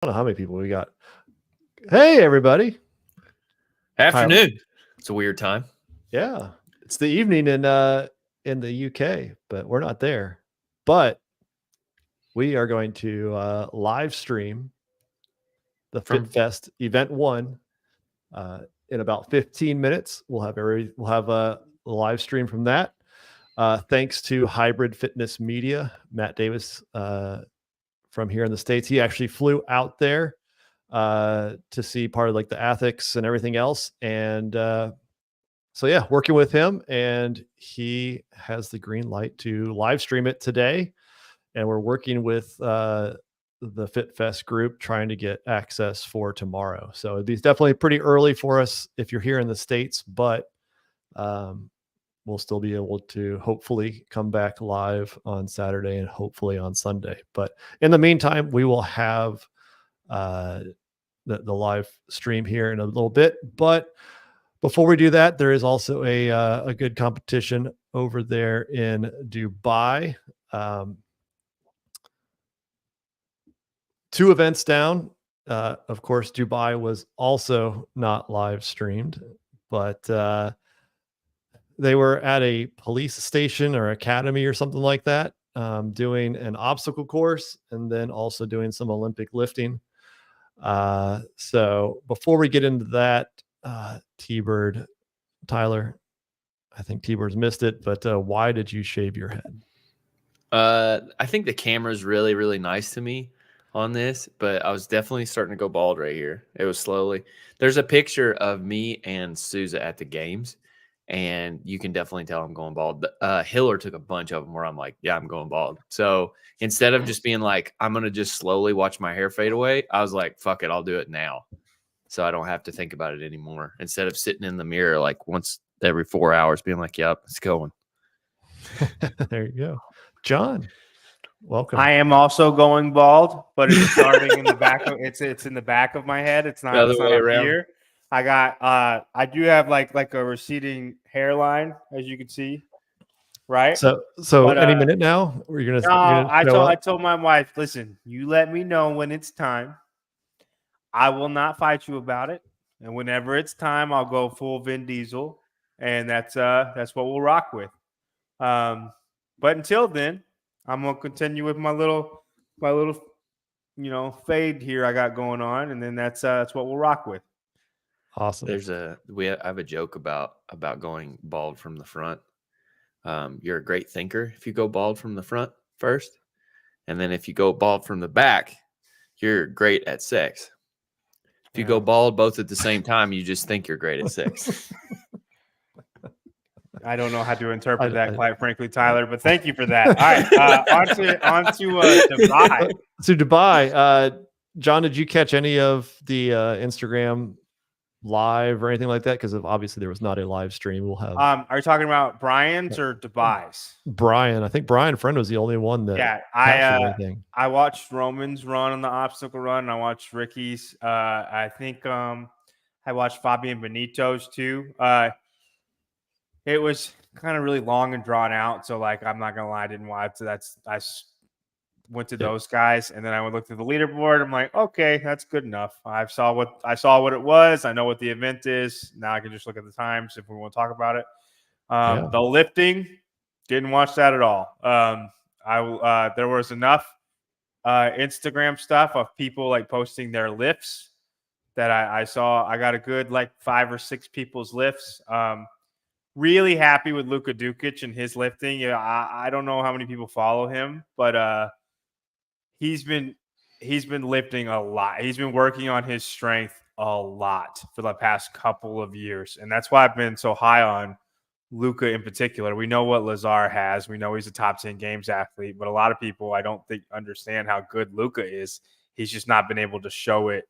don't know how many people we got. Hey, everybody. Afternoon. It's a weird time. Yeah. It's the evening in the UK, but we're not there. But we are going to live stream the FitFest Event 1 in about 15 minutes. We'll have a live stream from that. Thanks to Hybrid Fitness Media, Matt Davis from here in the States. He actually flew out there to see part of like the ethics and everything else. And so, yeah, working with him, and he has the green light to live stream it today. And we're working with the FitFest group trying to get access for tomorrow. So it'd be definitely pretty early for us if you're here in the States, but we'll still be able to hopefully come back live on Saturday and hopefully on Sunday. But in the meantime, we will have the live stream here in a little bit. But before we do that, there is also a good competition over there in Dubai. 2 events down. Of course, Dubai was also not live streamed, but they were at a police station or academy or something like that, doing an obstacle course and then also doing some Olympic lifting. So before we get into that, T-Bird, Tyler, I think T-Bird's missed it, but why did you shave your head? I think the camera's really, really nice to me on this, but I was definitely starting to go bald right here. It was slowly. There's a picture of me and Souza at the games, and you can definitely tell I'm going bald. Hiller took a bunch of them where I'm like, yeah, I'm going bald. So instead of just being like, I'm going to just slowly watch my hair fade away, I was like, fuck it, I'll do it now. So I don't have to think about it anymore. Instead of sitting in the mirror like once every 4 hours being like, yep, it's going. There you go. John, welcome. I am also going bald, but it's starting in the back of it's in the back of my head. It's not up here. I do have like a receding hairline, as you can see. Right. So any minute now, we're gonna. I told my wife, listen, you let me know when it's time. I will not fight you about it, and whenever it's time, I'll go full Vin Diesel, and that's what we'll rock with. But until then, I'm gonna continue with my little fade here I got going on, and then that's what we'll rock with. Awesome. I have a joke about going bald from the front. You're a great thinker if you go bald from the front first, and then if you go bald from the back, you're great at sex. If you go bald both at the same time, you just think you're great at sex. I don't know how to interpret that, quite frankly, Tyler, but thank you for that. All right, on to Dubai. So Dubai, John, did you catch any of the Instagram live or anything like that? Because obviously there was not a live stream. We'll have. Are you talking about Brian's or Dubai's? Brian, I think Brian Friend was the only one that. Yeah, I watched Roman's run on the obstacle run. And I watched Ricky's. I think I watched Fabian Benito's too. It was kind of really long and drawn out. So, like, I'm not gonna lie, I didn't watch. So I went to those guys, and then I would look through the leaderboard. I'm like, okay, that's good enough. I saw what it was. I know what the event is. Now I can just look at the times if we want to talk about it. The lifting, didn't watch that at all. There was enough Instagram stuff of people like posting their lifts that I saw. I got a good like 5 or 6 people's lifts. Really happy with Luka Dukic and his lifting. Yeah, I don't know how many people follow him, but he's been lifting a lot. He's been working on his strength a lot for the past couple of years, and that's why I've been so high on Luka in particular. We know what Lazar has. We know he's a top 10 games athlete, but a lot of people I don't think understand how good Luka is. He's just not been able to show it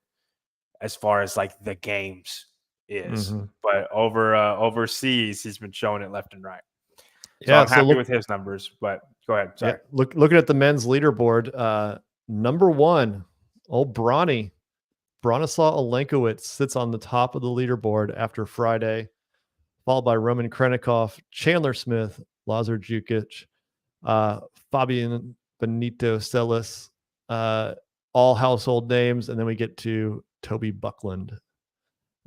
as far as like the games is, but overseas he's been showing it left and right. So I'm happy with his numbers, but go ahead. Sorry. Yeah, looking at the men's leaderboard, number 1, old Bronislaw Alenkowicz sits on the top of the leaderboard after Friday, followed by Roman Krenikov, Chandler Smith, Lazar Jukic, Fabian Benito Celis, all household names, and then we get to Toby Buckland,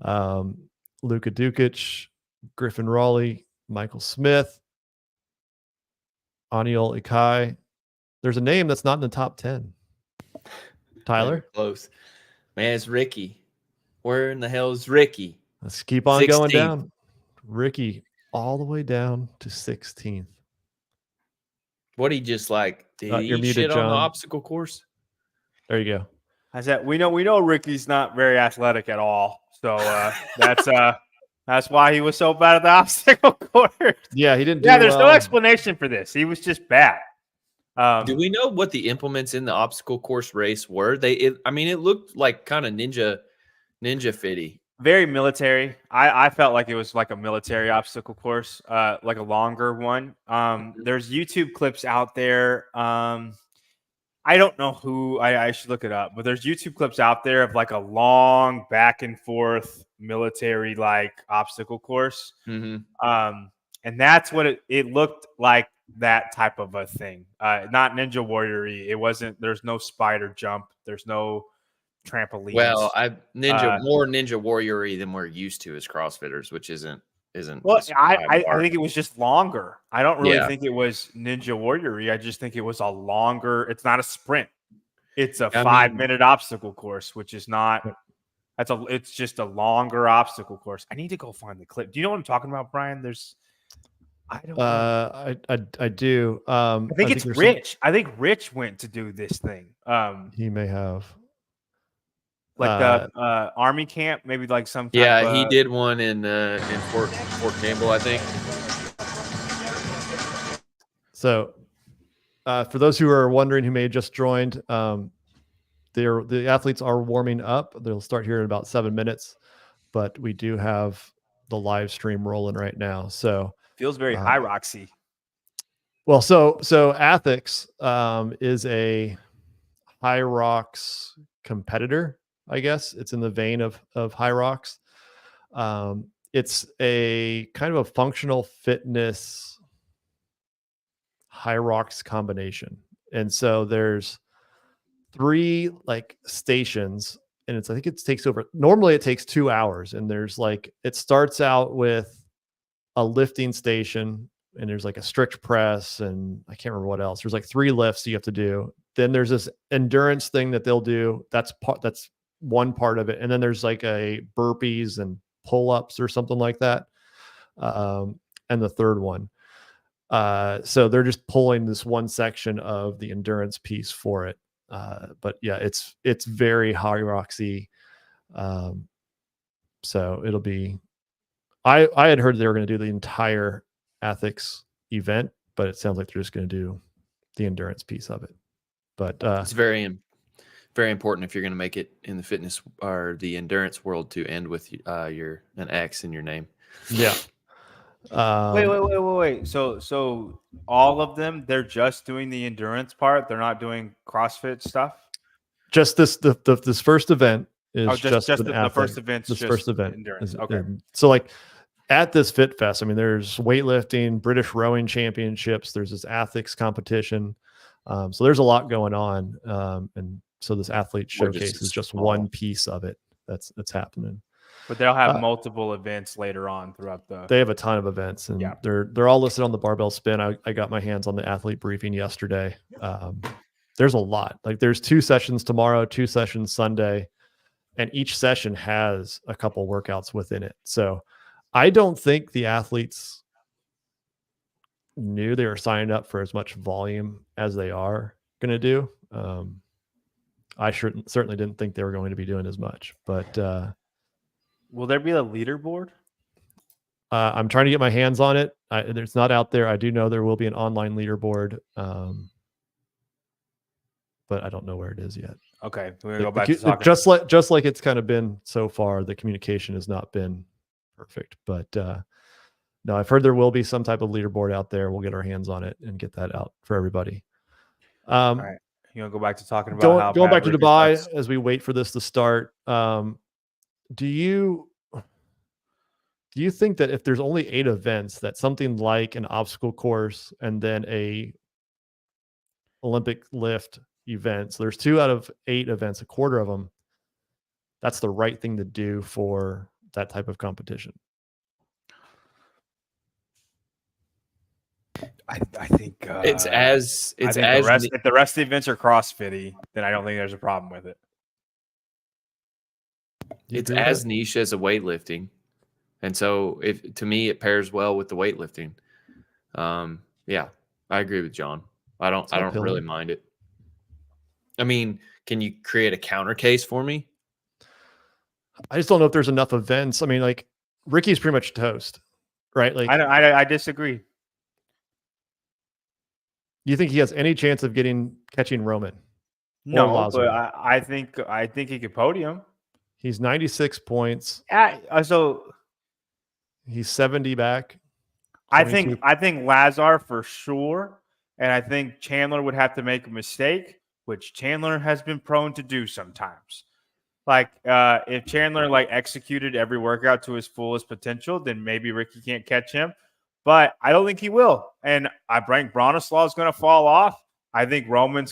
Luka Dukic, Griffin Raleigh, Michael Smith, Aniol Ikai. There's a name that's not in the top 10. Tyler? Close. Man, it's Ricky. Where in the hell is Ricky? Let's keep on going 16th. down. Ricky, all the way down to 16th. What he just like? Did he You're eat muted, shit on the John. obstacle course? There you go. I said we know Ricky's not very athletic at all, so that's why he was so bad at the obstacle course. Yeah, he didn't. There's no explanation for this. He was just bad. Do we know what the implements in the obstacle course race were? It looked like kind of ninja fitty. Very military. I felt like it was like a military obstacle course, like a longer one. There's YouTube clips out there. I don't know who I should look it up, but there's YouTube clips out there of like a long back and forth military like obstacle course. Mm-hmm. And that's what it looked like, that type of a thing. Not Ninja Warrior-y. It wasn't. There's no spider jump. There's no trampolines. Well, more Ninja Warrior-y than we're used to as CrossFitters, which isn't. Well, I think it was just longer. I don't really think it was Ninja Warrior-y. I just think it was a longer. It's not a sprint. It's a 5-minute obstacle course, which is not. It's just a longer obstacle course. I need to go find the clip. Do you know what I'm talking about, Brian? I don't know. I do. I think it's Rich. I think Rich went to do this thing. He may have. Like the army camp, maybe like some. He did one in Fort Campbell, I think. So, for those who are wondering, who may have just joined, the athletes are warming up. They'll start here in about 7 minutes, but we do have the live stream rolling right now. So feels very high roxy. Well, so Athics is a High Rocks competitor. I guess it's in the vein of High Rocks. It's a kind of a functional fitness High Rocks combination. And so there's 3 like stations, and I think it takes normally it takes 2 hours. And there's it starts out with a lifting station, and there's like a strict press, and I can't remember what else. There's 3 lifts you have to do. Then there's this endurance thing that they'll do. That's one part of it. And then there's a burpees and pull-ups or something like that. And the third one. So they're just pulling this one section of the endurance piece for it. But yeah, it's very High Roxy. So it'll be, I had heard they were going to do the entire Athics event, but it sounds like they're just going to do the endurance piece of it. But it's very important if you're going to make it in the fitness or the endurance world to end with an X in your name. Yeah. Wait. So all of them, they're just doing the endurance part. They're not doing CrossFit stuff. Just this first event is just the first event. This first event endurance. Okay. So at this FitFest, I mean, there's weightlifting, British rowing championships. There's this Athics competition. So there's a lot going on. And so this athlete showcase is just one piece of it that's happening. But they'll have multiple events later on throughout They have a ton of events, and they're all listed on the Barbell Spin. I got my hands on the athlete briefing yesterday. There's a lot. There's 2 sessions tomorrow, 2 sessions Sunday, and each session has a couple workouts within it. So I don't think the athletes knew they were signing up for as much volume as they are going to do. I certainly didn't think they were going to be doing as much, but will there be a leaderboard? I'm trying to get my hands on it. It's not out there. I do know there will be an online leaderboard, but I don't know where it is yet. Okay, we're gonna go back to talking. Just like it's kind of been so far. The communication has not been perfect, but no, I've heard there will be some type of leaderboard out there. We'll get our hands on it and get that out for everybody. All right, you want to go back to talking about going back to Dubai as we wait for this to start. Do you think that if there's only 8 events, that something like an obstacle course and then a Olympic lift events. There's 2 out of 8 events, a quarter of them. That's the right thing to do for that type of competition. I think It's as if the rest of the events are CrossFitty, then I don't think there's a problem with it. It's as niche as a weightlifting, and so to me it pairs well with the weightlifting. Yeah, I agree with John. I don't really mind it. I mean, can you create a counter case for me? I just don't know if there's enough events. I mean, like Ricky's pretty much toast, right? Like I disagree. Do you think he has any chance of catching Roman? No, but I think he could podium. He's 96 points. So he's 70 back. 22. I think Lazar for sure, and I think Chandler would have to make a mistake, which Chandler has been prone to do sometimes. Like if Chandler executed every workout to his fullest potential, then maybe Ricky can't catch him. But I don't think he will. And I think Bronislaw is going to fall off. I think Roman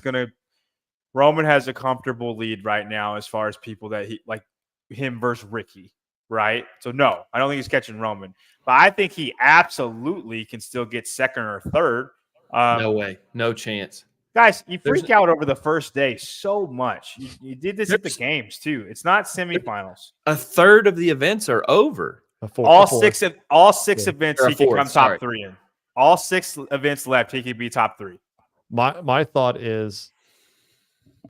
has a comfortable lead right now as far as people that he like him versus Ricky, right? So no, I don't think he's catching Roman. But I think he absolutely can still get second or third. No way. No chance. Guys, you freak out over the first day so much. You did this at the games too. It's not semifinals. A third of the events are over. All six events he can come top 3 in. All 6 events left, he could be top 3. My thought is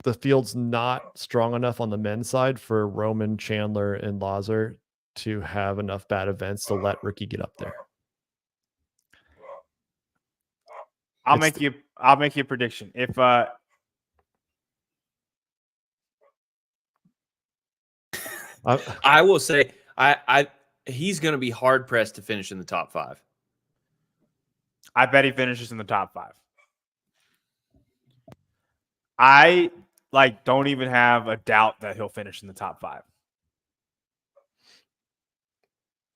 the field's not strong enough on the men's side for Roman, Chandler, and Lazar to have enough bad events to let Ricky get up there. I'll make you a prediction. If I will say he's going to be hard pressed to finish in the top 5. I bet he finishes in the top 5. I don't even have a doubt that he'll finish in the top 5.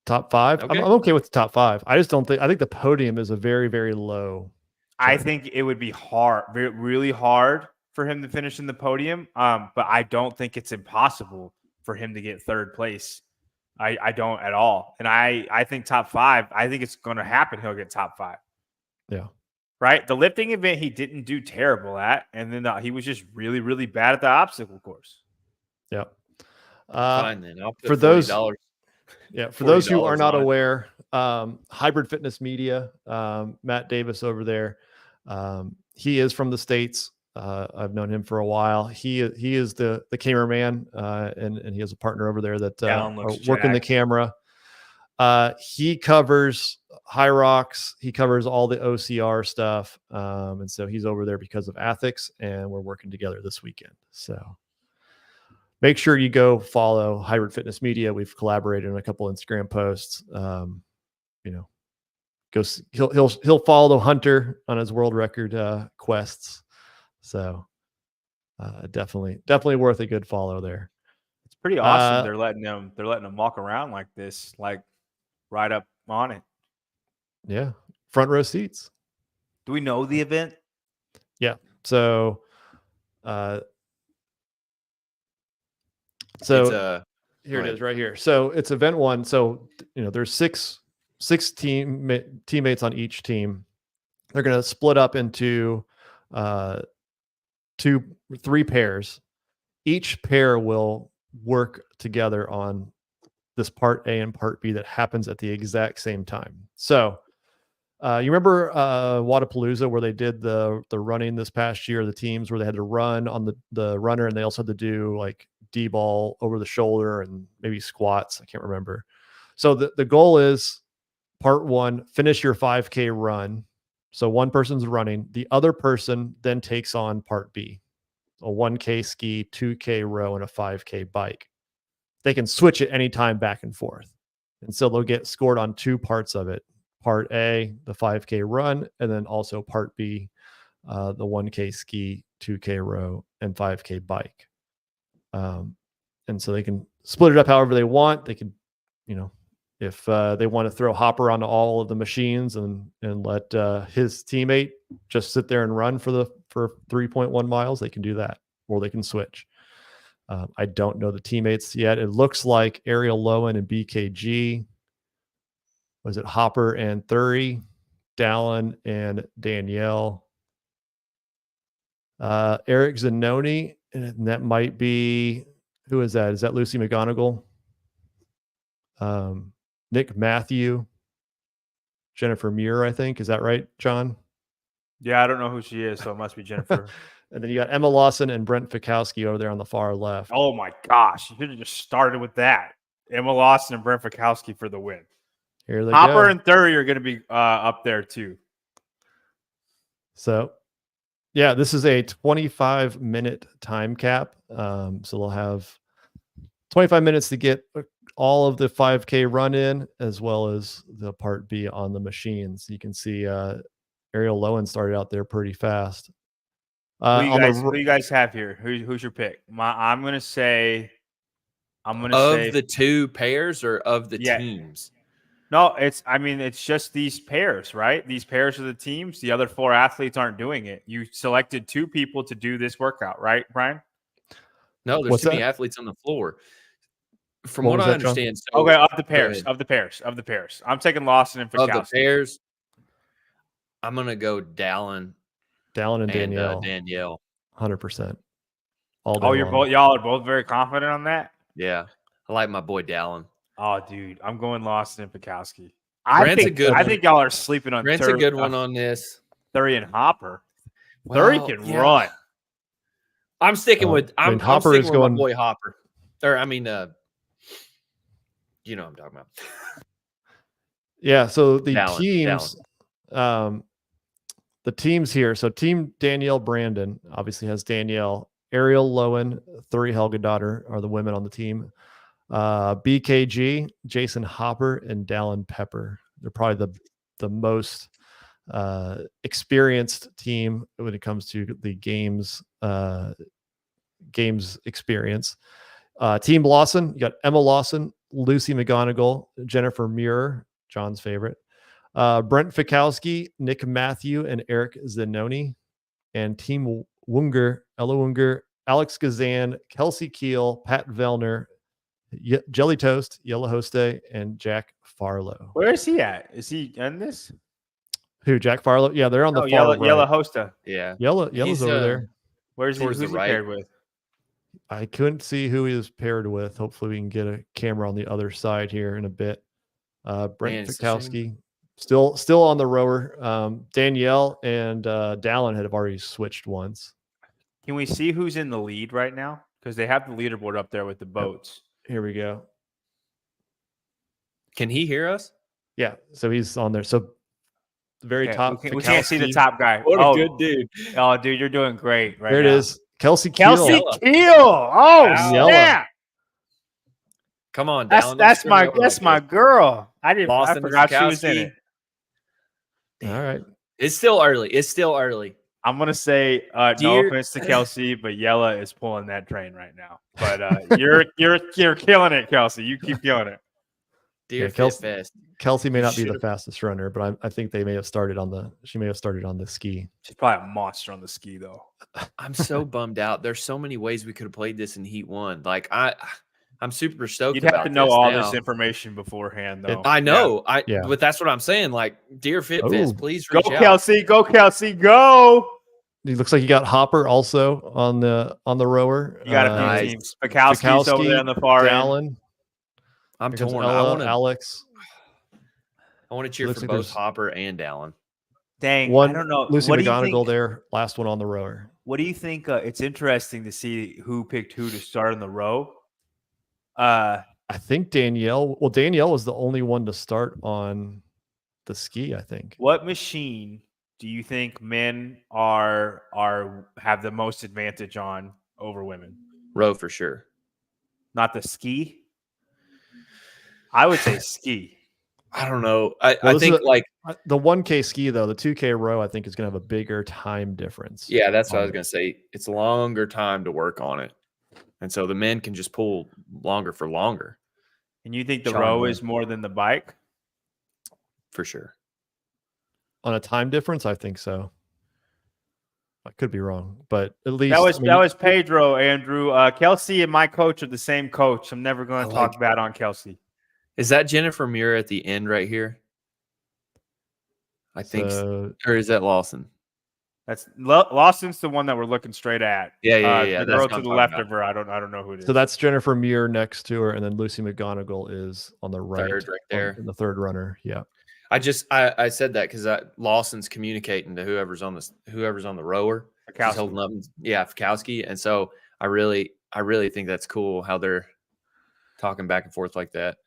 Top 5? Okay. I'm okay with the top 5. I just don't think. I think the podium is a very, very low. I think it would be hard, really hard for him to finish in the podium. But I don't think it's impossible for him to get 3rd place. I don't at all. And I think top 5, I think it's going to happen. He'll get top 5. Yeah. Right. The lifting event, he didn't do terrible at. And then he was just really, really bad at the obstacle course. Yeah. Fine then. I'll put for $40. For those who are not aware, Hybrid Fitness Media, Matt Davis over there, he is from the States. I've known him for a while. He is the cameraman, and he has a partner over there that are working the camera. He covers High Rocks. He covers all the OCR stuff. And so he's over there because of ethics, and we're working together this weekend. So make sure you go follow Hybrid Fitness Media. We've collaborated on a couple Instagram posts. He'll follow Hunter on his world record quests. So definitely worth a good follow there. It's pretty awesome. They're letting him walk around like this, like right up on it. Yeah, front row seats. Do we know the event? Yeah. So here it is right here. So it's event 1. So there's six teammates on each team. They're going to split up into 3 pairs. Each pair will work together on this part A and part B that happens at the exact same time. So you remember Wadapalooza where they did the running this past year, the teams where they had to run on the runner, and they also had to do like D-ball over the shoulder and maybe squats. I can't remember. So the goal is part 1, finish your 5K run. So one person's running, the other person then takes on part B, a 1K ski, 2K row, and a 5K bike. They can switch it anytime back and forth. And so they'll get scored on 2 parts of it. Part A, the 5K run, and then also part B, the 1K ski, 2K row, and 5K bike. And so they can split it up however they want. They can, if they want to throw Hopper onto all of the machines and let his teammate just sit there and run for 3.1 miles, they can do that, or they can switch. I don't know the teammates yet. It looks like Ariel Lowen and BKG. Was it Hopper and Thury, Dallin and Danielle, Eric Zanoni, and that might be, who is that? Is that Lucy McGonigal? Nick Matthew, Jennifer Muir, I think. Is that right, John? Yeah, I don't know who she is, so it must be Jennifer. And then you got Emma Lawson and Brent Fikowski over there on the far left. Oh my gosh, you should have just started with that. Emma Lawson and Brent Fikowski for the win. Here they Hopper go. and Thury are going to be up there too. So, yeah, this is a 25-minute time cap. So they'll have 25 minutes to get all of the 5K run in, as well as the part B on the machines. You can see Ariel Lowen started out there pretty fast. Who you guys have here? Who's your pick? I'm gonna say the two pairs or of the teams. No, it's just these pairs, right? These pairs are the teams. The other 4 athletes aren't doing it. You selected 2 people to do this workout, right, Brian? No, there's too many athletes on the floor. From what I understand, okay, of the pairs. I'm taking Lawson and Fikowski. Of the pairs, I'm gonna go Dallin and Danielle. Danielle, 100%. Y'all are both very confident on that. Yeah, I like my boy Dallin. Oh, dude, I'm going Lawson and Fikowski. I think y'all are sleeping on. Brent's a good one on this. Thury and Hopper. Thury can run. I'm sticking with. Hopper is going. My boy Hopper. Or you know what I'm talking about. Yeah. So the teams, the teams here. So Team Danielle Brandon obviously has Danielle, Ariel Lowen, Thury Helgadottir are the women on the team. BKG, Jason Hopper, and Dallin Pepper. They're probably the most experienced team when it comes to the games experience. Team Lawson, you got Emma Lawson, Lucy McGonigal, Jennifer Muir, John's favorite, Brent Fikowski, Nick Matthew, and Eric Zanoni. And Team Wunger, Ella Wunger, Alex Gazan, Kelsey Keel, Pat Vellner, Jelly Toast, Yella Hoste, and Jack Farlow. Where is he at? Is he in this? Who, Jack Farlow? Yeah, they're on the far right. Yella Hoste. Yeah. Yella's over there. Where's he paired with? I couldn't see who he was paired with. Hopefully we can get a camera on the other side here in a bit. Brent Fikowski, still on the rower. Danielle and Dallin have already switched once. Can we see who's in the lead right now? Because they have the leaderboard up there with the boats. Here we go. Can he hear us? Yeah, so he's on there. So the very top. We can't see the top guy. What a good dude. Oh, dude, you're doing great right there now. It is. Kelsey Keel. Oh, snap. Come on, that's my girl. I forgot she was in it. All right. It's still early. I'm gonna say no offense to Kelsey, but Yella is pulling that train right now. But you're killing it, Kelsey. You keep killing it. Dear FitFest. Kelsey may not be the fastest runner, but I think they may have started on the ski. She's probably a monster on the ski though. I'm so bummed out. There's so many ways we could have played this in Heat 1. Like I'm super stoked. You'd have to know all this information beforehand, though. I know. But that's what I'm saying. Like, dear FitFest, please reach out. Kelsey. Go, Kelsey. Go. It looks like you got Hopper also on the rower. You got a few teams. Fikowski's over there on the far Dallin. I'm torn. Alex. I want to cheer for both Hopper and Dallin. Dang, I don't know. Lucy McGonigal there, last one on the rower. What do you think? It's interesting to see who picked who to start in the row. I think Danielle. Well, Danielle was the only one to start on the ski, I think. What machine do you think men have the most advantage on over women? Row for sure. Not the ski? I would say ski. I don't know. I think the 1K ski, though, the 2K row, I think is going to have a bigger time difference. Yeah, that's what I was going to say. It's a longer time to work on it. And so the men can just pull longer for longer. And you think the Sean row Moore. is more than the bike? For sure. On a time difference, I think so. I could be wrong, but at least That was Pedro, Andrew. Kelsey and my coach are the same coach. I'm never going to talk bad on Kelsey. Is that Jennifer Muir at the end right here? I think, or is that Lawson? That's Lawson's the one that we're looking straight at. Yeah. The girl to the left of her, I don't know who it is. So that's Jennifer Muir next to her, and then Lucy McGonigal is on the right, Third right there. the third runner. Yeah. I said that because Lawson's communicating to whoever's on the rower. He's holding up, Fikowski, and so I really think that's cool how they're talking back and forth like that.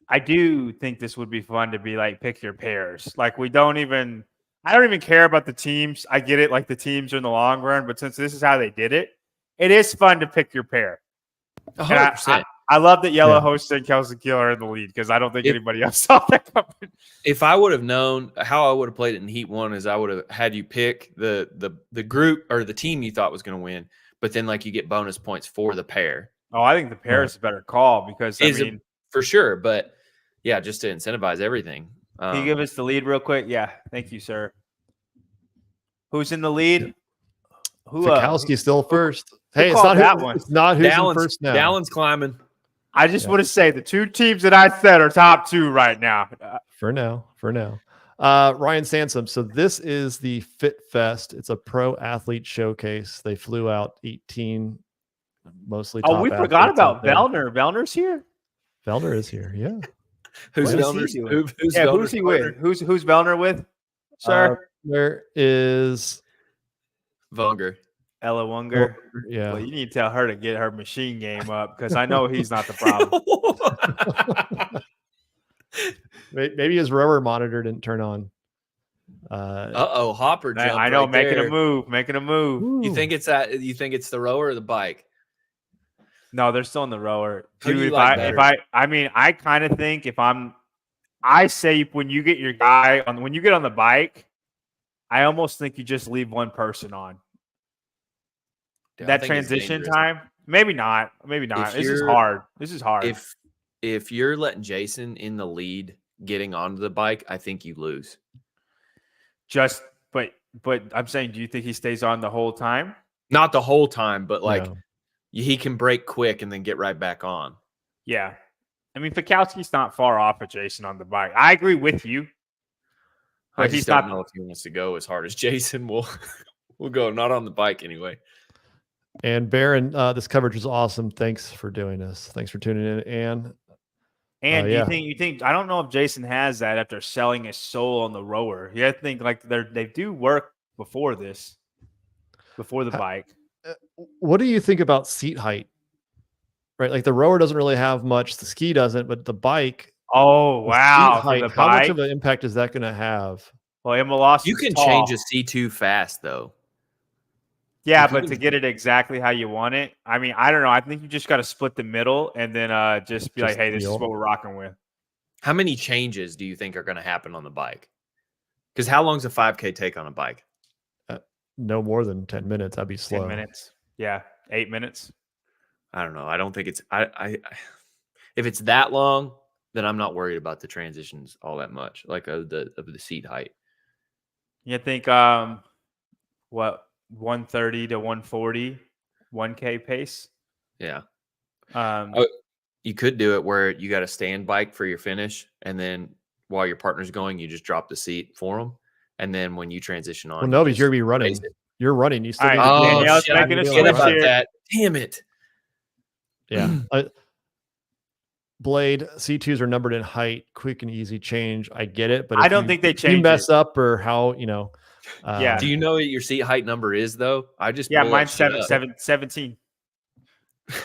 I do think this would be fun to be like pick your pairs. Like I don't even care about the teams. I get it, like the teams are in the long run, but since this is how they did it, it is fun to pick your pair. 100%. I love that Yellow Host and Kelsey Gill are in the lead because I don't think anybody else saw that coming. If I would have known how I would have played it in Heat 1 is I would have had you pick the group or the team you thought was going to win, but then like you get bonus points for the pair. Oh, I think the pair is a better call because for sure, but yeah, just to incentivize everything. Can you give us the lead real quick? Yeah, thank you, sir. Who's in the lead? Fikowski's still first. Hey, it's not that one. It's not who's in first now. Dallon's climbing. I just want to say the two teams that I said are top two right now. For now. Ryan Sansom. So this is the FitFest. It's a pro athlete showcase. They flew out 18, mostly top we forgot about Vellner. Vellner's here? Vellner is here, yeah. Who's he with? Who's Vellner with, sir? There is Ella Wunger. Yeah. Well, you need to tell her to get her machine game up because I know he's not the problem. Maybe his rower monitor didn't turn on. Hopper jumped. I know, right making there. a move. Ooh. You think it's the rower or the bike? No, they're still in the rower. Who do you Dude, like I kind of think I say when you get your guy when you get on the bike, I almost think you just leave one person on. Dude, that transition time, maybe not. This is hard. If you're letting Jason in the lead getting onto the bike, I think you lose. But I'm saying, do you think he stays on the whole time? Not the whole time, but he can break quick and then get right back on. Yeah. I mean, Fikowski's not far off of Jason on the bike. I agree with you. I just don't know if he wants to go as hard as Jason will go. Not on the bike anyway. And Baron, this coverage was awesome. Thanks for doing this. Thanks for tuning in, And you think I don't know if Jason has that after selling his soul on the rower. You think like they do work before the bike. What do you think about seat height? Right, like the rower doesn't really have much. The ski doesn't, but the bike. Oh wow! Height, how much of an impact is that going to have? Well, Emma Lawson. You can change a C2 fast though. Yeah, but to get it exactly how you want it, I mean, I don't know. I think you just got to split the middle and then just be like, hey, this is what we're rocking with. How many changes do you think are going to happen on the bike? Because how long does a 5K take on a bike? No more than 10 minutes. That'd be slow. 10 minutes. Yeah, 8 minutes. I don't know. I don't think it's if it's that long, then I'm not worried about the transitions all that much, like of the seat height. You think 130 to 140, 1K pace? Yeah. You could do it where you got a stand bike for your finish, and then while your partner's going, you just drop the seat for them, and then when you transition on, well, no, because you're gonna be running. You're running. You still. Right, Danielle's making a switch about here. That. Damn it. Yeah. Blade C2s are numbered in height, quick and easy change. I get it, but I don't think they change. You mess up or how yeah. Do you know what your seat height number is though? Mine's 17. Of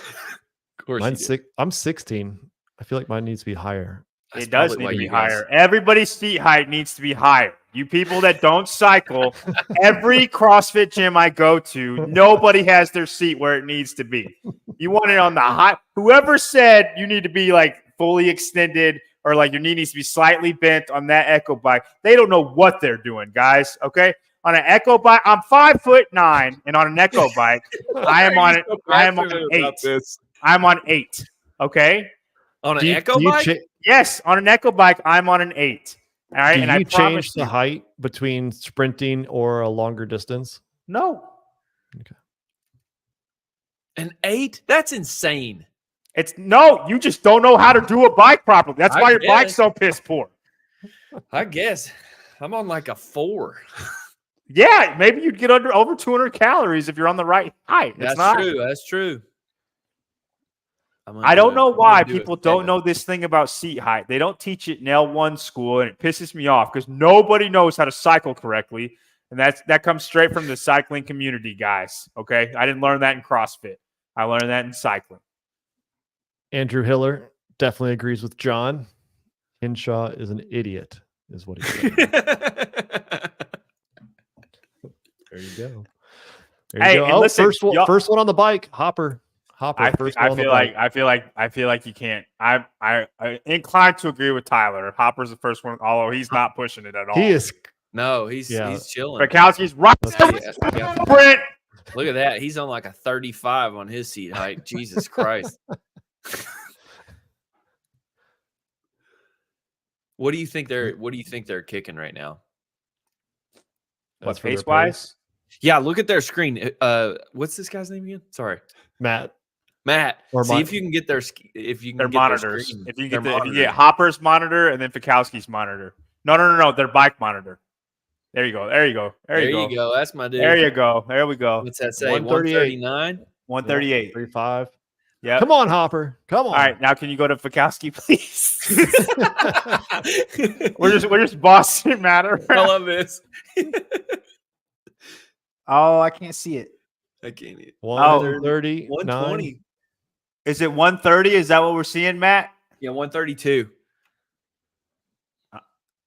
course, mine's I'm 16. I feel like mine needs to be higher. It does need to be higher. Everybody's seat height needs to be higher. You people that don't cycle, every CrossFit gym I go to, nobody has their seat where it needs to be. You want it on the high. Whoever said you need to be like fully extended or like your knee needs to be slightly bent on that Echo bike, they don't know what they're doing, guys. Okay. On an Echo bike, I'm 5'9", and on an Echo bike, I am on 8. I'm on 8. Okay. On an Echo bike? Yes, on an Echo bike, I'm on an 8. All right, Do you change the height between sprinting or a longer distance? No. Okay. An 8? That's insane. You just don't know how to do a bike properly. That's why your bike's so piss poor. I guess I'm on like a 4. Yeah, maybe you'd get over 200 calories if you're on the right height. That's true. That's true. I don't know why people don't know this thing about seat height. They don't teach it in L1 school, and it pisses me off because nobody knows how to cycle correctly. And that comes straight from the cycling community, guys. Okay? I didn't learn that in CrossFit. I learned that in cycling. Andrew Hiller definitely agrees with John. Hinshaw is an idiot, is what he said. There you go. There you go. Oh, listen, first one on the bike, Hopper. I feel like you can't. I'm inclined to agree with Tyler. Hopper's the first one, although he's not pushing it at all. He is. No, he's chilling. Fikowski's right. Brent. Look at that. He's on like a 35 on his seat height. Jesus Christ. What do you think they're kicking right now? What, pace wise? Yeah, look at their screen. What's this guy's name again? Sorry. Matt. See if you can get their monitors. Screen. If you get Hopper's monitor and then Fikowski's monitor. No. Their bike monitor. There you go. There you go. That's my dude. There you go. There we go. What's that say? 139? 138. 35. Yeah. Come on, Hopper. Come on. All right. Now can you go to Fikowski, please? we're just bossing matter. I love this. Oh, I can't see it. I can't eat. 130. 120. Is it 130? Is that what we're seeing, Matt? Yeah, 132.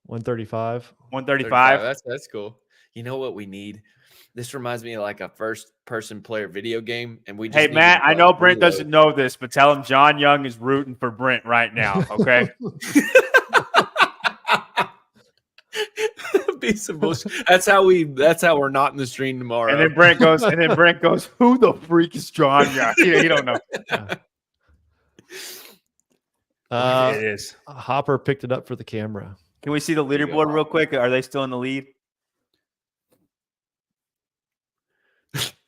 135. 135. That's cool. You know what we need? This reminds me of like a first-person player video game, and we just Hey, Matt, I know Brent doesn't know this, but tell him John Young is rooting for Brent right now, okay? Piece of bullshit. That's how we're not in the stream tomorrow. And then Brent goes, who the freak is John Young? You don't know. It is. Hopper picked it up for the camera. Can we see the leaderboard real quick? Are they still in the lead?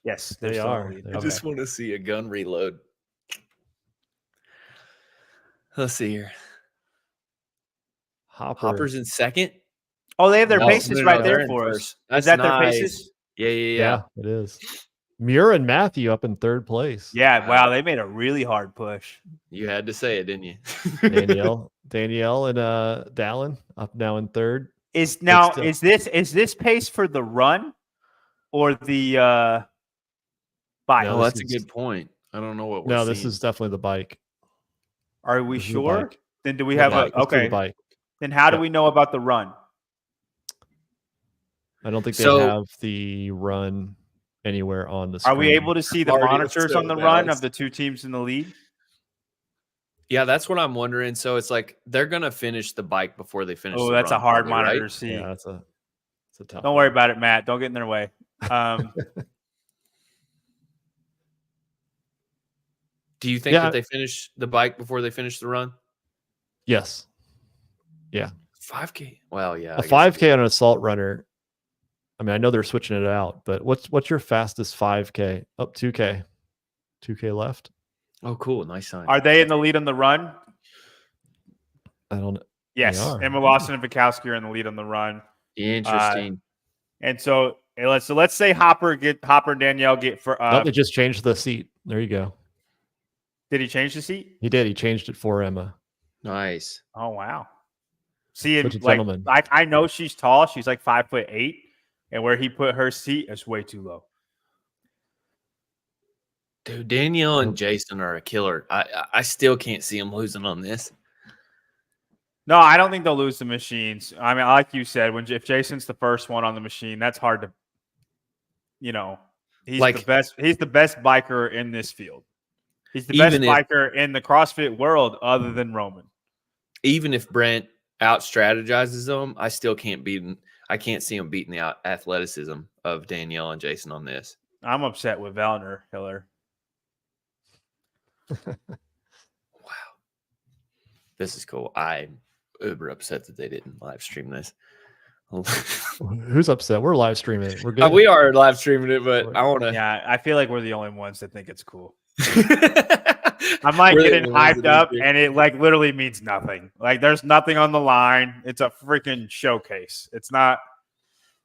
Yes, they are. I just want to see a gun reload. Let's see here. Hopper's in second. Oh, they have their paces right there for us. Is that their paces? Yeah, it is. Muir and Matthew up in third place. Yeah, wow, they made a really hard push. You had to say it, didn't you? Danielle and Dallin up now in third. Is this pace for the run or the bike? No, that's a good point. I don't know what we're seeing. This is definitely the bike. Are we sure? Then do we have the bike. Then how do we know about the run? I don't think they have the run anywhere on the screen. Are we able to see the monitors on the run of the two teams in the lead? Yeah, that's what I'm wondering. So it's like they're gonna finish the bike before they finish. Oh, that's a hard monitor to see. Yeah, that's a tough. Don't worry about it, Matt. Don't get in their way. Do you think that they finish the bike before they finish the run? Yes. Yeah. 5K. Well, yeah. A 5K on an assault runner. I mean, I know they're switching it out, but what's your fastest 5K? Up 2K. 2K left. Oh, cool. Nice sign. Are they in the lead on the run? I don't know. Yes. Emma Lawson and Fikowski are in the lead on the run. Interesting. And so let's say Hopper and Danielle get for they just changed the seat. There you go. Did he change the seat? He did. He changed it for Emma. Nice. Oh wow. See, I know she's tall. She's like 5'8", and where he put her seat is way too low. Dude, Danielle and Jason are a killer. I still can't see them losing on this. No, I don't think they'll lose the machines. I mean, like you said, if Jason's the first one on the machine, that's hard to, he's the best. He's the best biker in this field. He's the best biker in the CrossFit world, other than Roman. Even if Brent out strategizes them, I still can't beat him. I can't see him beating the athleticism of Danielle and Jason on this. I'm upset with Vellner, Hiller. Wow. This is cool. I'm uber upset that they didn't live stream this. Who's upset? We're live streaming it. We're good. We are live streaming it, but I want to. Yeah, I feel like we're the only ones that think it's cool. I'm like getting hyped up, and it like literally means nothing. Like there's nothing on the line. It's a freaking showcase. It's not.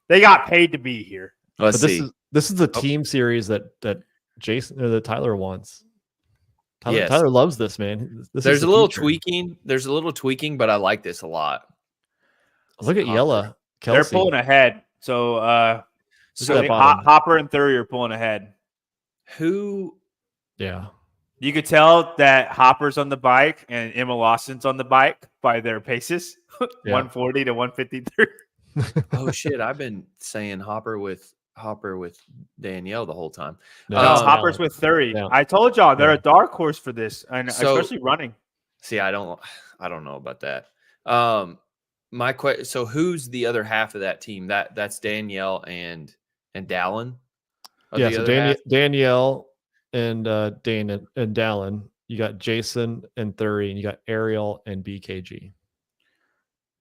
They got paid to be here. Let's see. This is the team series that Jason or that Tyler wants. Yes. Tyler loves this, man. There's a little tweaking. There's a little tweaking, but I like this a lot. Look at Yella. Kelsey. They're pulling ahead. So Hopper and Thury are pulling ahead. Who? Yeah. You could tell that Hopper's on the bike and Emma Lawson's on the bike by their paces. 140 to 153. Oh shit! I've been saying Hopper with Danielle the whole time. No, Hopper's with Thury. Yeah. I told y'all they're a dark horse for this, and especially running. See, I don't know about that. My question. So, who's the other half of that team? That's Danielle and Dallin. Yeah, so Danielle and Dana and Dallin. You got Jason and Thury, and you got Ariel and BKG.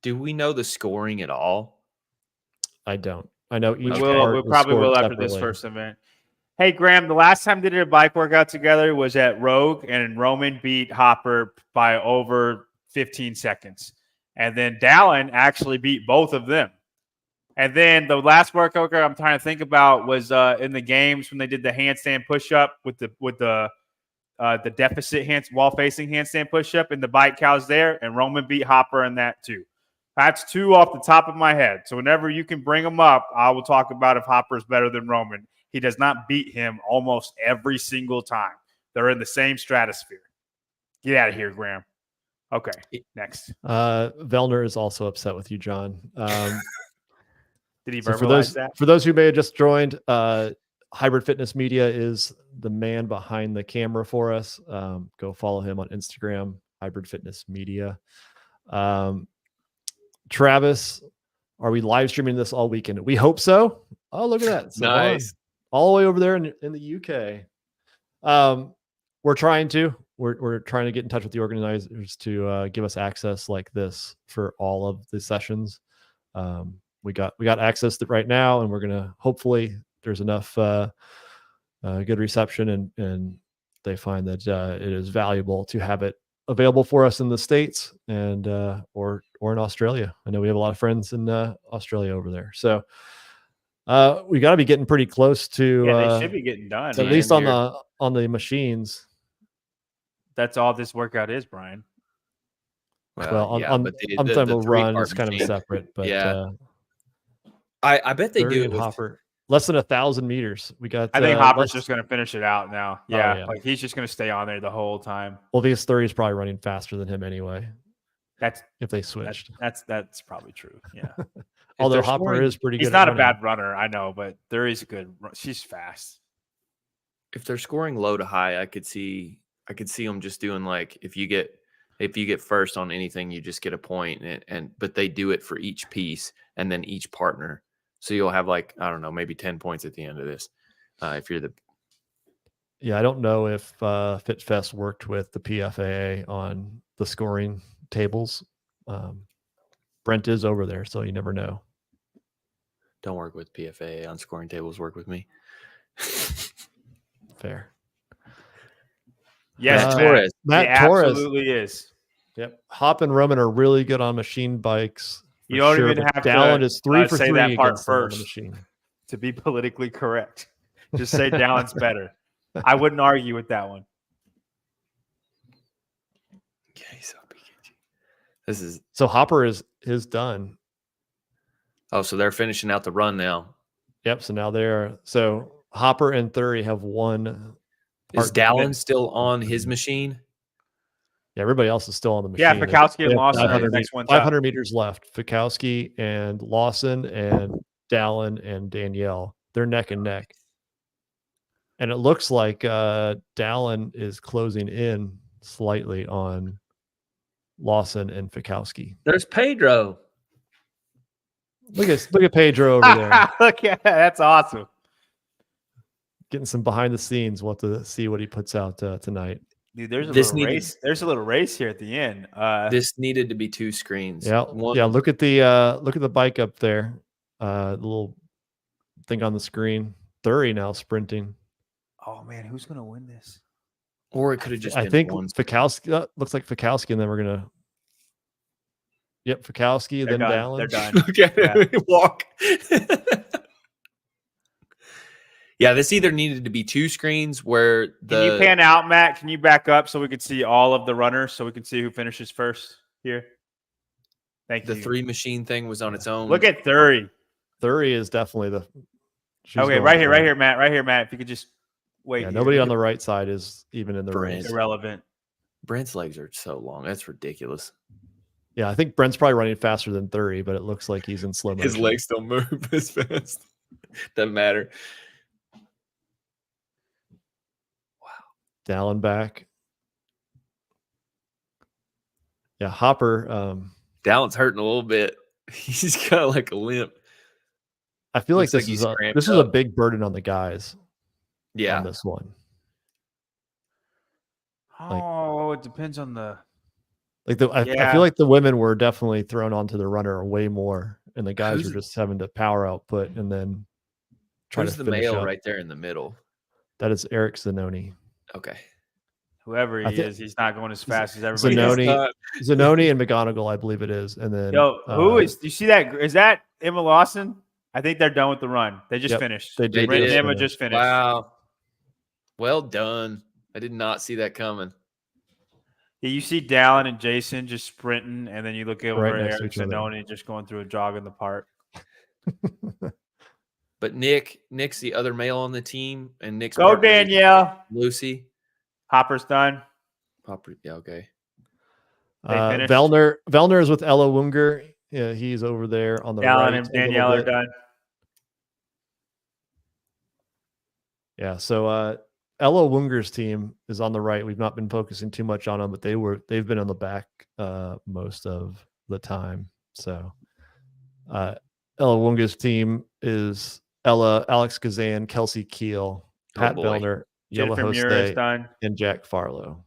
Do we know the scoring at all? I don't. I know each. We probably will after this first event. Hey, Graham, the last time they did a bike workout together was at Rogue, and Roman beat Hopper by over 15 seconds. And then Dallin actually beat both of them. And then the last workout I'm trying to think about was in the games when they did the handstand push-up with the deficit wall-facing handstand push-up, and the bike cows there, and Roman beat Hopper in that too. That's two off the top of my head. So whenever you can bring them up, I will talk about if Hopper's better than Roman. He does not beat him almost every single time. They're in the same stratosphere. Get out of here, Graham. Okay, next. Vellner is also upset with you, John. Did he verbalize that? For those who may have just joined, Hybrid Fitness Media is the man behind the camera for us. Go follow him on Instagram, Hybrid Fitness Media. Travis, are we live streaming this all weekend? We hope so. Oh, look at that. So nice. All the way over there in the UK. We're trying to. We're trying to get in touch with the organizers to give us access like this for all of the sessions. We got access to right now, and we're gonna hopefully there's enough good reception and they find that it is valuable to have it available for us in the States and or in Australia. I know we have a lot of friends in Australia over there, so we got to be getting pretty close to. They should be getting done at least on the machines. That's all this workout is, Brian. Well, I'm talking about run is kind of separate, but yeah. I bet they do it with Hopper. Less than 1,000 meters. We got. I think Hopper's just going to finish it out now. Yeah, like he's just going to stay on there the whole time. Well, these 30 is probably running faster than him anyway. That's if they switched. That's probably true. Yeah. Although Hopper is pretty good. He's not a bad runner, I know, but there is a good. She's fast. If they're scoring low to high, I could see them just doing like if you get first on anything, you just get a point, but they do it for each piece and then each partner. So you'll have like, I don't know, maybe 10 points at the end of this. If you're the. Yeah, I don't know if FitFest worked with the PFAA on the scoring tables. Brent is over there, so you never know. Don't work with PFAA on scoring tables. Work with me. Fair. Yes, Matt Torres absolutely is. Yep. Hop and Roman are really good on machine bikes. You don't even have Dallin to is 3 for say 3 that part against first the machine. To be politically correct. Just say Dallin's better. I wouldn't argue with that one. Okay, so this is so Hopper is done. Oh, so they're finishing out the run now. Yep. So Hopper and Thury have won. Is Dallin still on his machine? Yeah, everybody else is still on the machine. Yeah, Fikowski and Lawson are the next one. 500 meters left. Fikowski and Lawson and Dallin and Danielle. They're neck and neck. And it looks like Dallin is closing in slightly on Lawson and Fikowski. There's Pedro. Look at Pedro over there. Look at that. That's awesome. Getting some behind the scenes. We'll have to see what he puts out tonight. Dude, there's a little race. There's a little race here at the end. This needed to be 2 screens. Yeah, yeah. Look at the bike up there. The little thing on the screen. Thury now sprinting. Oh man, who's gonna win this? Or it could have just been I think one. Fikowski looks like Fikowski, and then we're gonna. Yep, Fikowski, then Dallin. They're done. Look at it walk. Yeah, this either needed to be 2 screens where the. Can you pan out, Matt? Can you back up so we can see all of the runners, so we can see who finishes first here? Thank you. The 3 machine thing was on its own. Look at Thury. Thury is definitely the. Okay, right here, Matt. Right here, Matt. If you could just wait. Yeah, nobody on the right side is even in the race. Irrelevant. Brent's legs are so long. That's ridiculous. Yeah, I think Brent's probably running faster than Thury, but it looks like he's in slow motion. His legs don't move as fast. Doesn't matter. Dallin back. Yeah, Hopper. Dallin's hurting a little bit. He's got like a limp. I feel like this is a big burden on the guys. Yeah, on this one. Oh, it depends on the. I feel like the women were definitely thrown onto the runner way more, and the guys were just having to power output and then try to finish. Who's the male right there in the middle? That is Eric Zanoni. Okay. Whoever he is, he's not going as fast as everybody. Zanoni and McGonigal, I believe it is. And then who is? Do you see that? Is that Emma Lawson? I think they're done with the run. They just finished. They did. Emma just finished. Wow. Well done. I did not see that coming. Yeah, you see Dallin and Jason just sprinting, and then you look over right at Eric Zanoni just going through a jog in the park. But Nick's the other male on the team, and Nick's go Danielle. Lucy. Hopper's done. Hopper, yeah, okay. Vellner is with Ella Wunger. Yeah, he's over there on the Dallin right. And Danielle are done. Yeah, so Ella Wunger's team is on the right. We've not been focusing too much on them, but they've been on the back most of the time. So Ella Wunger's team is Ella, Alex Kazan, Kelsey Keel, Pat Vellner, Yella Hoste, and Jack Farlow.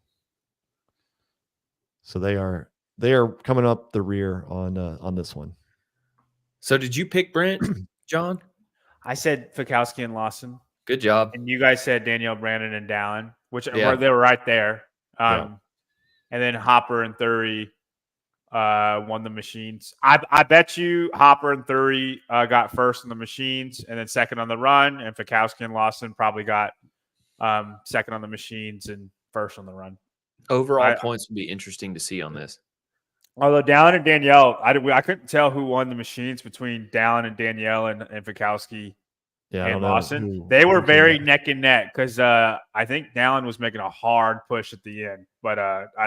So they are coming up the rear on this one. So did you pick Brent, John? I said Fikowski and Lawson. Good job. And you guys said Danielle, Brandon, and Dallin, which they were right there. And then Hopper and Thury won the machines. I bet you Hopper and Thury got first in the machines and then second on the run, and Fikowski and Lawson probably got second on the machines and first on the run. Overall points would be interesting to see on this. Although Dallin and Danielle, I couldn't tell who won the machines between Dallin and Danielle and Fikowski and Lawson. They were very neck and neck because I think Dallin was making a hard push at the end, but I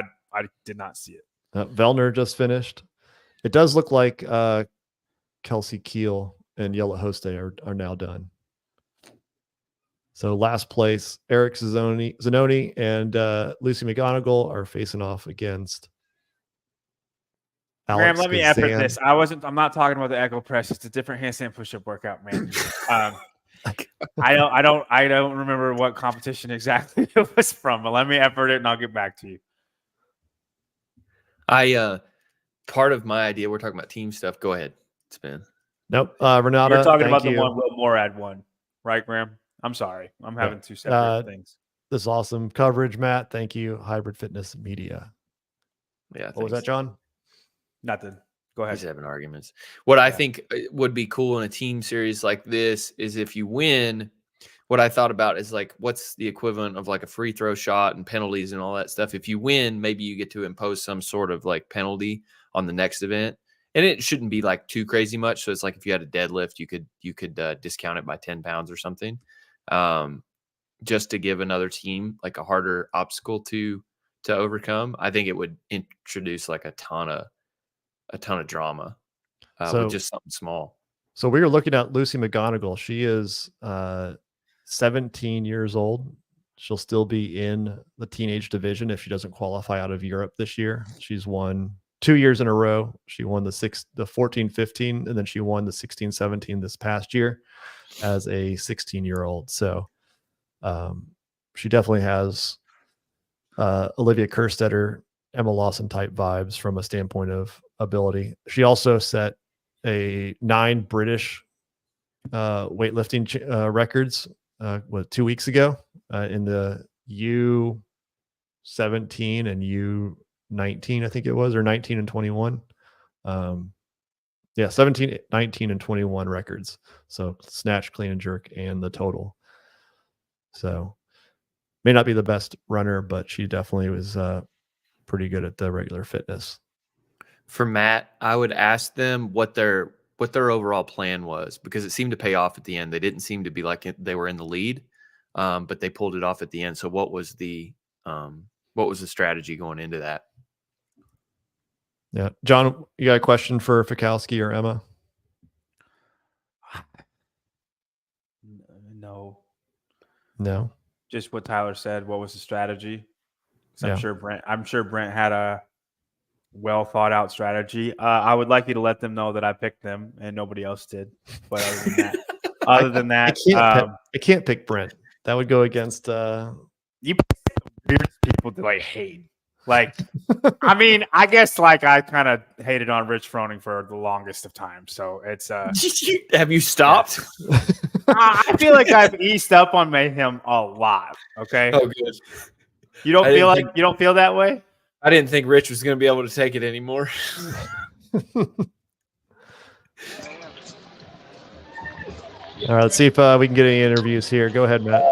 did not see it. Vellner just finished. It does look like Kelsey Keel and Yella Hoste are now done. So last place, Eric Zanoni and Lucy McGonigal are facing off against Alex Graham, let me Kazan. effort this. I'm not talking about the Echo Press. It's a different handstand push-up workout, man. I don't remember what competition exactly it was from, but let me effort it and I'll get back to you. Part of my idea, we're talking about team stuff. Go ahead, Spin. Nope. Renata, you're talking about the one Will Morad won, right, Graham? I'm sorry. I'm having two separate things. This is awesome coverage, Matt. Thank you. Hybrid Fitness Media. Yeah. What was that, John? Nothing. Go ahead. He's having arguments. What I think would be cool in a team series like this is if you win, what I thought about is like, what's the equivalent of like a free throw shot and penalties and all that stuff. If you win, maybe you get to impose some sort of like penalty on the next event. And it shouldn't be like too crazy much. So it's like if you had a deadlift, you could discount it by 10 pounds or something. Just to give another team like a harder obstacle to overcome. I think it would introduce like a ton of drama with just something small. So we were looking at Lucy McGonigal. She is 17 years old. She'll still be in the teenage division if she doesn't qualify out of Europe this year. She's won 2 years in a row. She won the 14-15, and then she won the 16-17 this past year as a 16-year-old. So she definitely has Olivia Kerstetter, Emma Lawson type vibes from a standpoint of ability. She also set 9 British weightlifting records 2 weeks ago in the U17 and U19, I think it was, or 19 and 21. 17, 19, and 21 records. So snatch, clean, and jerk, and the total. So may not be the best runner, but she definitely was pretty good at the regular fitness. For Matt, I would ask them what their overall plan was, because it seemed to pay off at the end. They didn't seem to be like they were in the lead, but they pulled it off at the end. So what was the strategy going into that? Yeah. John, you got a question for Fikowski or Emma? No. Just what Tyler said. What was the strategy? Yeah. I'm sure Brent had a well thought out strategy. I would like you to let them know that I picked them and nobody else did. But other than that, I can't pick Brent. That would go against you weirdest people that I hate. Like, I mean, I guess like I kind of hated on Rich Froning for the longest of time. So it's have you stopped? Yeah. I feel like I've eased up on him a lot. Okay. Oh, good. You don't feel that way? I didn't think Rich was going to be able to take it anymore. All right, let's see if we can get any interviews here. Go ahead, Matt.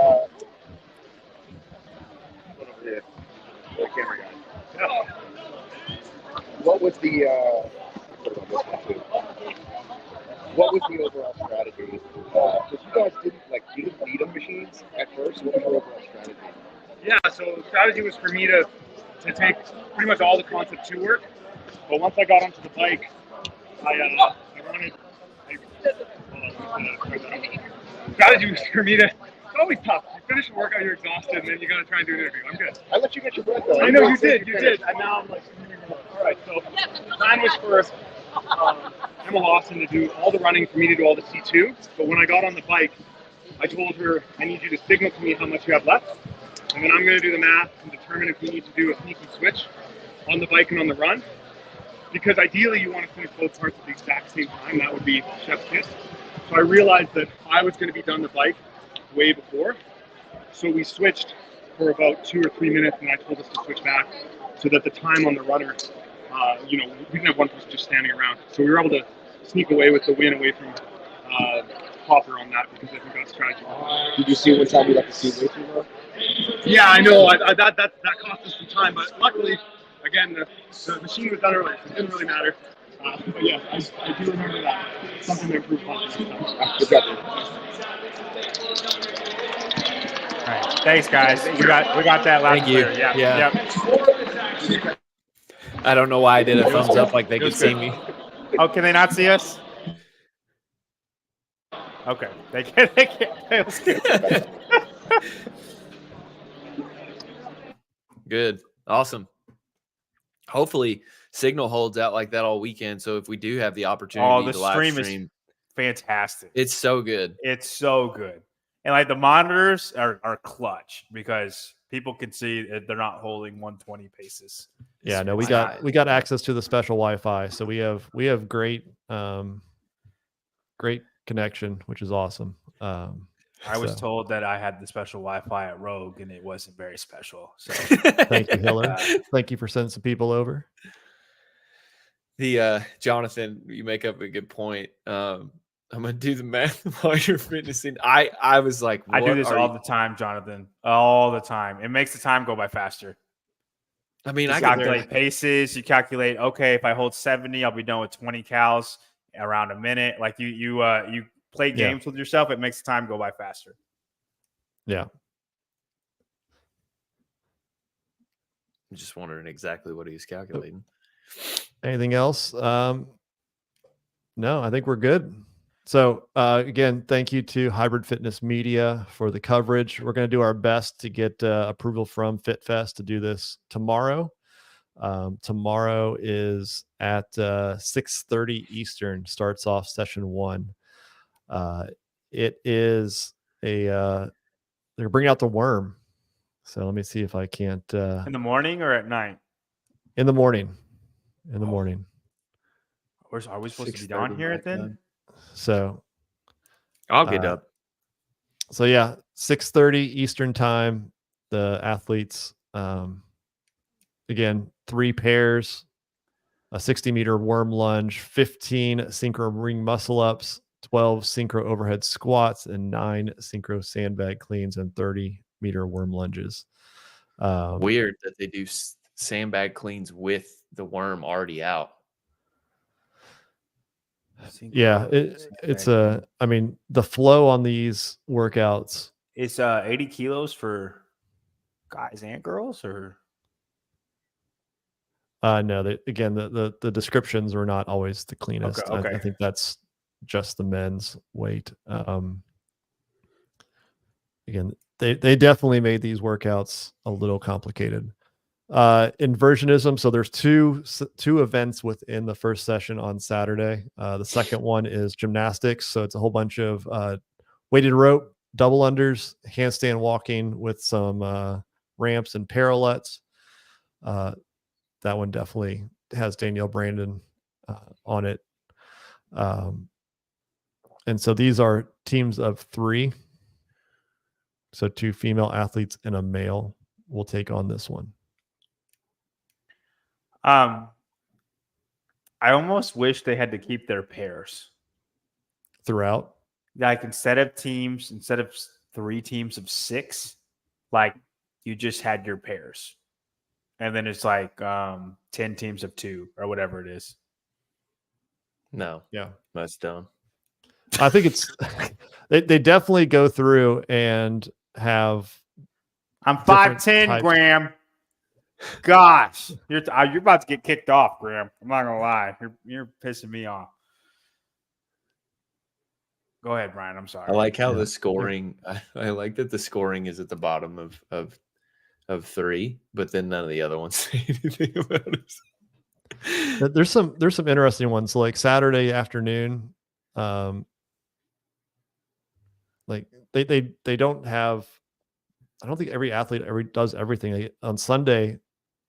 What was the overall strategy? Because you guys didn't need them machines at first. What was your overall strategy? Yeah, so the strategy was for me to take pretty much all the concept to work. But once I got onto the bike, strategy was for me to. It's always tough. You finish a workout, you're exhausted, and then you got to try and do an interview. I'm good. I let you get your breath though. I know you did, and now I'm like, all right. So the plan was for Emma Lawson to do all the running, for me to do all the C2. But when I got on the bike, I told her, I need you to signal to me how much you have left, and then I'm going to do the math and determine if we need to do a sneaky switch on the bike and on the run. Because ideally, you want to finish both parts at the exact same time. That would be chef's kiss. So I realized that I was going to be done the bike way before. So we switched for about 2 or 3 minutes, and I told us to switch back so that the time on the runner, we didn't have one person just standing around. So we were able to sneak away with the win away from Hopper on that, because I think that's strategy. Did you see one time you left the seat way too low? Yeah, I know. That cost us some time, but luckily, again, the machine was done early, so it didn't really matter. But yeah, I do remember that. Something to improve on. Good job. All right. Thanks, guys. We got that last Thank you. clear. Yeah. Yep. I don't know why I did a thumbs up like they could see me. Oh, can they not see us? Okay. They can't. It was good. Good. Awesome. Hopefully signal holds out like that all weekend. So if we do have the opportunity to live stream, is fantastic. It's so good. It's so good. And like the monitors are clutch, because people can see they're not holding 120 paces. Yeah, no, we got access to the special Wi-Fi, so we have great great connection, which is awesome. I was told that I had the special Wi-Fi at Rogue, and it wasn't very special. So thank you, Hiller. Thank you for sending some people over. The Jonathan, you make up a good point. I'm gonna do the math while you're fitnessing. I was like, I do this all the time, Jonathan. All the time. It makes the time go by faster. I mean, I calculate paces. You calculate, okay, if I hold 70, I'll be done with 20 cals around a minute. Like you play games with yourself, it makes the time go by faster. Yeah. I'm just wondering exactly what he's calculating. Anything else? No, I think we're good. So again, thank you to Hybrid Fitness Media for the coverage. We're going to do our best to get approval from FitFest to do this tomorrow. Tomorrow is at 6:30 Eastern, starts off session 1. It is they're bringing out the worm. So let me see if I can't. In the morning or at night? In the morning. In the morning. Are we supposed to be down here then? So I'll get up. So yeah, 6:30 Eastern time. The athletes, again, 3 pairs, a 60-meter worm lunge, 15 synchro ring muscle ups, 12 synchro overhead squats, and 9 synchro sandbag cleans and 30-meter worm lunges. Weird that they do sandbag cleans with the worm already out. Yeah, it's I mean, the flow on these workouts. It's 80 kilos for guys and girls, or no, again, the descriptions were not always the cleanest. Okay. I think that's just the men's weight. Again, they definitely made these workouts a little complicated. Inversionism. So there's two events within the first session on Saturday. The second one is gymnastics. So it's a whole bunch of weighted rope, double unders, handstand walking with some ramps and parallettes. That one definitely has Danielle Brandon on it. And so these are teams of 3. So 2 female athletes and a male will take on this one. I almost wish they had to keep their pairs Throughout. Like instead of 3 teams of 6, like you just had your pairs. And then it's like 10 teams of 2 or whatever it is. No. Yeah. That's dumb. I think it's they definitely go through and have. I'm 5'10", Graham. Gosh, you're about to get kicked off, Graham. I'm not gonna lie. You're pissing me off. Go ahead, Brian. I'm sorry. I like how the scoring. I like that the scoring is at the bottom of 3, but then none of the other ones say anything about it. There's some interesting ones like Saturday afternoon. Like they don't have. I don't think every athlete does everything. On Sunday,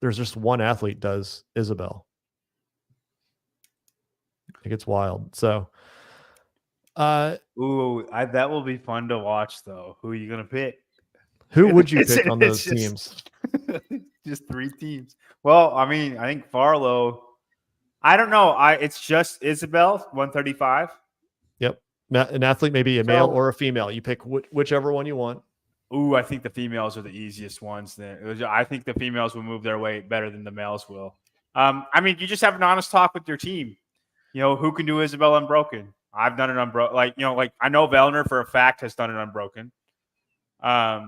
there's just one athlete does Isabel. It gets wild. So, that will be fun to watch, though. Who are you gonna pick? Who would you pick on those teams? Just 3 teams. Well, I mean, I think Farlow. I don't know. It's just Isabel 135. Yep, an athlete, maybe a male or a female. You pick whichever one you want. Ooh, I think the females are the easiest ones. Then I think the females will move their weight better than the males will. I mean, you just have an honest talk with your team. You know, who can do Isabel unbroken? I've done it unbroken. Like I know Vellner for a fact has done it unbroken. I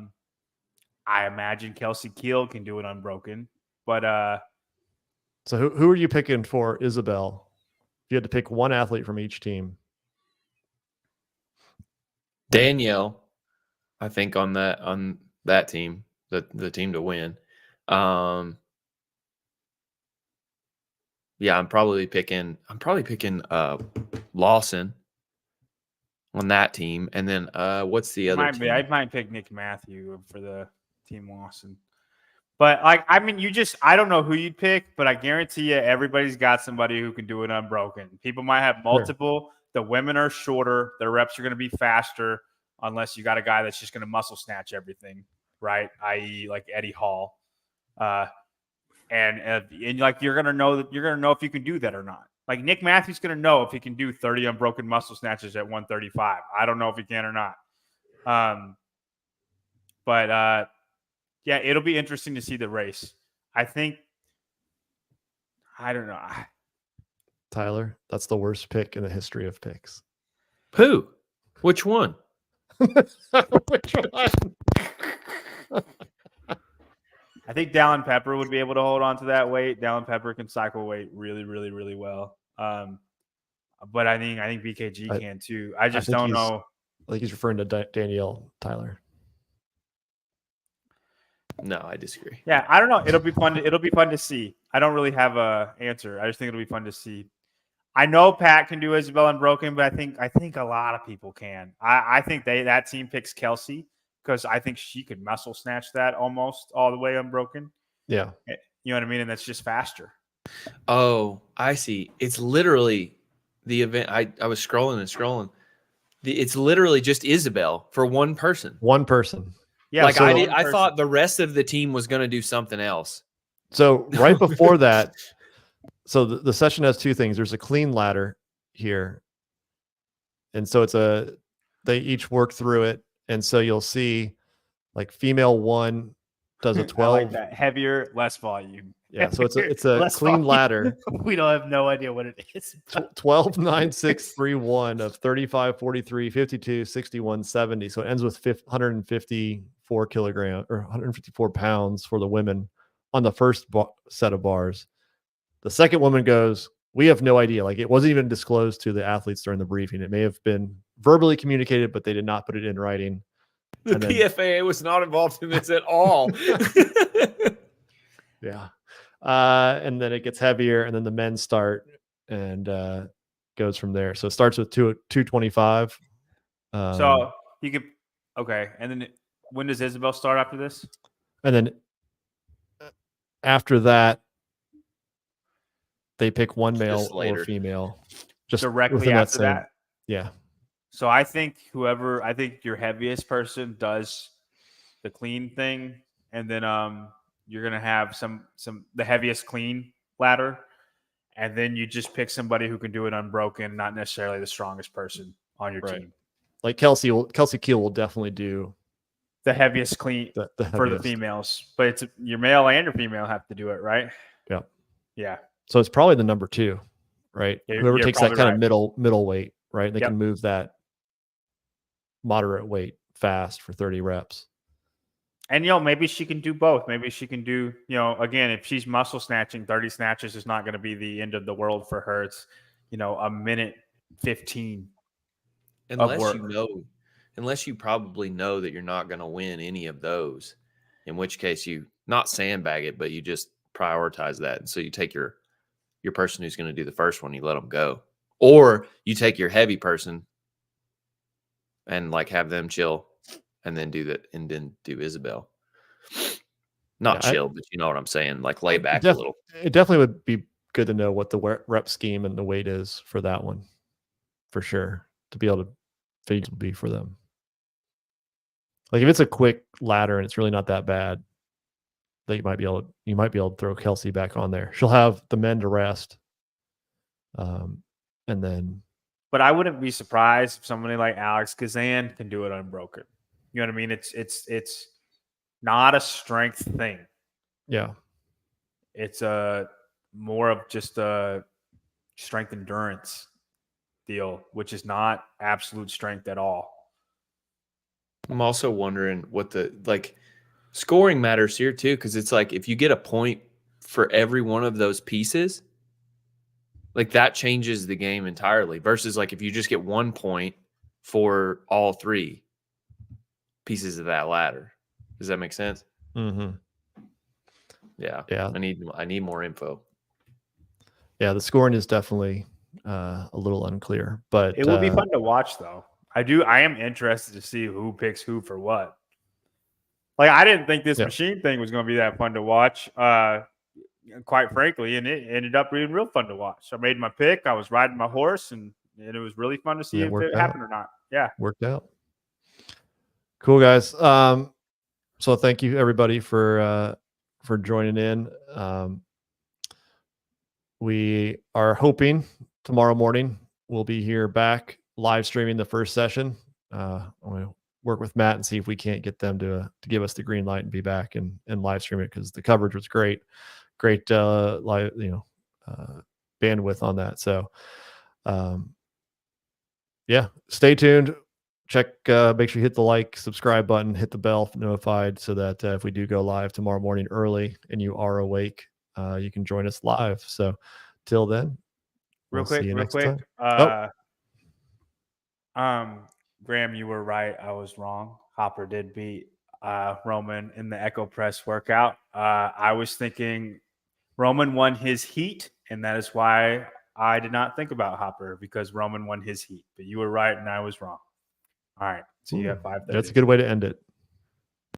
imagine Kelsey Keel can do it unbroken. But so who are you picking for Isabel? If you had to pick one athlete from each team. Danielle, I think on that team, the team to win. Yeah, I'm probably picking Lawson on that team, and then what's the other team? I might pick Nick Matthew for the team Lawson. But I mean, I don't know who you'd pick, but I guarantee you everybody's got somebody who can do it unbroken. People might have multiple. Sure. The women are shorter. Their reps are going to be faster unless you got a guy that's just going to muscle snatch everything, right? I.e. like Eddie Hall. And like you're gonna know if you can do that or not. Like Nick Matthews gonna know if he can do 30 unbroken muscle snatches at 135. I don't know if he can or not. But yeah, it'll be interesting to see the race. I don't know. Tyler, that's the worst pick in the history of picks. Who? Which one? Which one? I think Dallin Pepper would be able to hold on to that weight. Dallin Pepper can cycle weight really, really, really well. But I think BKG can too. I just don't know. I think he's referring to Danielle, Tyler. No, I disagree. Yeah, I don't know. It'll be fun to see. I don't really have a answer. I just think it'll be fun to see. I know Pat can do Isabel unbroken, but I think a lot of people can. I think that team picks Kelsey because I think she could muscle snatch that almost all the way unbroken. Yeah. You know what I mean? And that's just faster. Oh, I see. It's literally the event. I was scrolling and scrolling. It's literally just Isabel for one person. One person. Yeah. Like so I thought the rest of the team was going to do something else. So right before that, so the session has two things. There's a clean ladder here. And so they each work through it. And so you'll see like female 1 does a 12. I like that. Heavier, less volume. Yeah. So it's a Less clean volume. ladder. We don't have no idea what it is. 12, 9, 6, 3, 1 of 35, 43, 52, 61, 70. So it ends with 154 kilograms or 154 pounds for the women on the first set of bars. The second woman goes, we have no idea. Like, it wasn't even disclosed to the athletes during the briefing. It may have been verbally communicated, but they did not put it in writing. The PFAA was not involved in this at all. Yeah. And then it gets heavier, and then the men start and goes from there. So it starts with 225. So you could, okay. And then when does Isabel start after this? And then after that, they pick one male or female. Just directly after that. Yeah. So I think your heaviest person does the clean thing, and then you're gonna have the heaviest clean ladder, and then you just pick somebody who can do it unbroken, not necessarily the strongest person on your team. Like Kelsey Keel will definitely do the heaviest clean for the females, but it's your male and your female have to do it, right? Yeah. Yeah. So it's probably the number 2, right? Whoever takes that kind of middle weight, right? They can move that moderate weight fast for 30 reps. And, maybe she can do both. Maybe she can do, again, if she's muscle snatching, 30 snatches is not going to be the end of the world for her. It's, a minute 15. Unless you probably know that you're not going to win any of those, in which case you not sandbag it, but you just prioritize that. And so you take your person who's going to do the first one, you let them go. Or you take your heavy person and like have them chill and then do that, and then do Isabel. Not chill, but you know what I'm saying? Like lay back a little. It definitely would be good to know what the rep scheme and the weight is for that one, for sure, to be able to feasibly for them. Like if it's a quick ladder and it's really not that bad, that you might be able to throw Kelsey back on there. She'll have the men to rest. And then, but I wouldn't be surprised if somebody like Alex Kazan can do it unbroken. You know what I mean? It's not a strength thing. Yeah. It's more of just a strength endurance deal, which is not absolute strength at all. I'm also wondering what scoring matters here too, because it's like if you get a point for every one of those pieces, like that changes the game entirely. Versus like if you just get 1 point for all 3 pieces of that ladder. Does that make sense? Mm-hmm. Yeah. I need more info. Yeah, the scoring is definitely a little unclear, but it would be fun to watch though. I am interested to see who picks who for what. Like I didn't think this machine thing was going to be that fun to watch, quite frankly, and it ended up being real fun to watch. I made my pick. I was riding my horse, and it was really fun to see if it happened or not. Yeah, worked out. Cool, guys. So thank you everybody for joining in. We are hoping tomorrow morning we'll be here back live streaming the first session. I'm going to work with Matt and see if we can't get them to give us the green light and be back and live stream it, because the coverage was great live, bandwidth on that. So, stay tuned. Check, make sure you hit the like, subscribe button, hit the bell notified, so that if we do go live tomorrow morning early and you are awake, you can join us live. So till then, real quick. Graham, you were right. I was wrong. Hopper did beat Roman in the Echo Press workout. I was thinking Roman won his heat, and that is why I did not think about Hopper, because Roman won his heat. But you were right, and I was wrong. All right. See you at 5:30. That's a good way to end it.